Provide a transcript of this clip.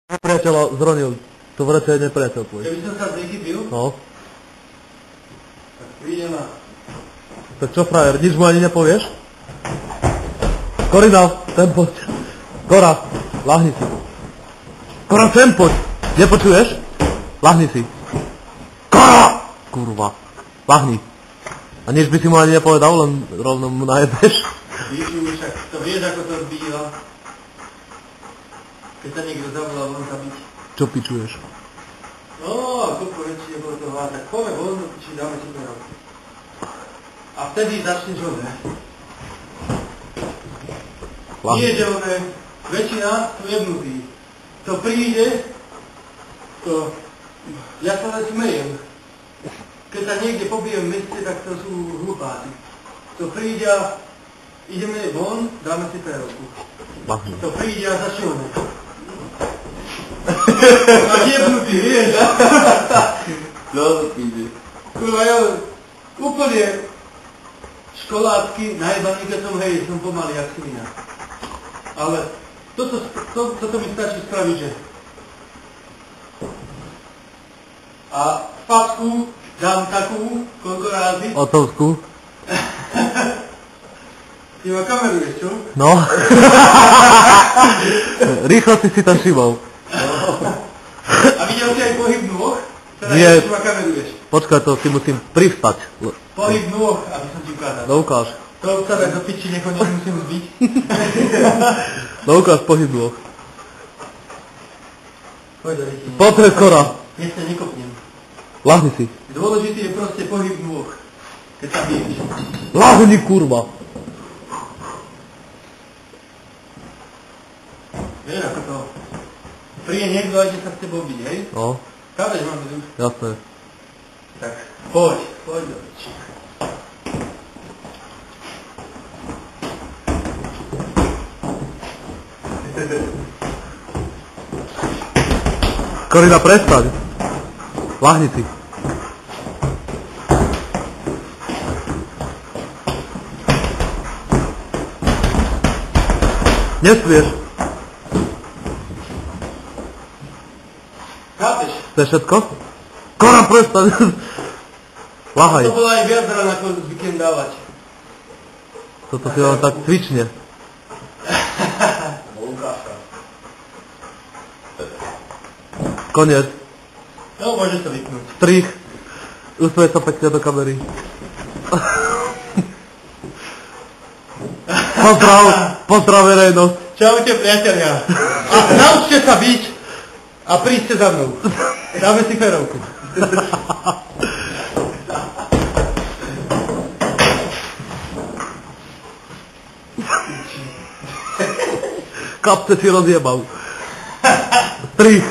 Priateľa zronil. To vrece je nepriateľ tvoj. Keby som sa z nich chybil, No. tak príde na... Tak čo, frajer, nič mu ani nepovieš? Korina, sem poď. Kora, lahni si. Kora, sem poď. Nepočuješ? Lahni si. Kora! Kurva. Lahni. A nič by si mu ani nepovedal, len rovno mu najebeš. Víš, však to vieš, ako to býva. Keď sa niekto zavolal von zabiť. Čo pičuješ? No, ako povedči, nebolo to hľad, tak poďme von, či dáme si to roky. A vtedy začneš ho, ne? Nie, že on je, väčšina sú jebnutí. To príde, to, ja sa len smejem. Keď sa niekde pobijem v meste, tak to sú hlupáci. To príde a ideme von, dáme si perovku. To príde a začneme. A jebnutý, vieš? No, príde. Kurva, ja úplne školácky, najebaný, keď som, hej, som pomalý, jak svina. Ale toto mi stačí spraviť, že... A facku dám takú, koľko rázy. Otcovskú. Ty ma kameruješ, čo? No. Rýchlo si tam všimol. A videl si aj pohyb nôh? Teda Nie. ty ma kameruješ. Počkaj, to si musím privstať. Pohyb nôh, aby som ti ukázal. No ukáž. To sa do piči nekonečne musím zbiť. No ukáž pohyb nôh. Poď do ryti. Poď, Kora. Nech sa nekopnem. Lahni si. Dôležitý je proste pohyb nôh. Keď sa biješ. Lahni, kurva. Vieš, ako to... Príde niekto a ide sa s tebou byť, hej? No, Chápeš, mám tu? jasné. Tak, poď do piči. Korina, prestaň. Lahni si. Nesmieš. Chápeš? To je všetko? Kora, prestaň. Lahaj. To bolo aj viac rán, ako zvyknem dávať. Toto si len tak cvične. Koniec. No, môžeš to vypnúť. Strich. Usmej sa pekne do kamery. Pozdrav verejnosť. Čaute, priatelia. A naučte sa byť a príďte za mnou. Dáme si ferovku. Kapce si rozjebal. Strich.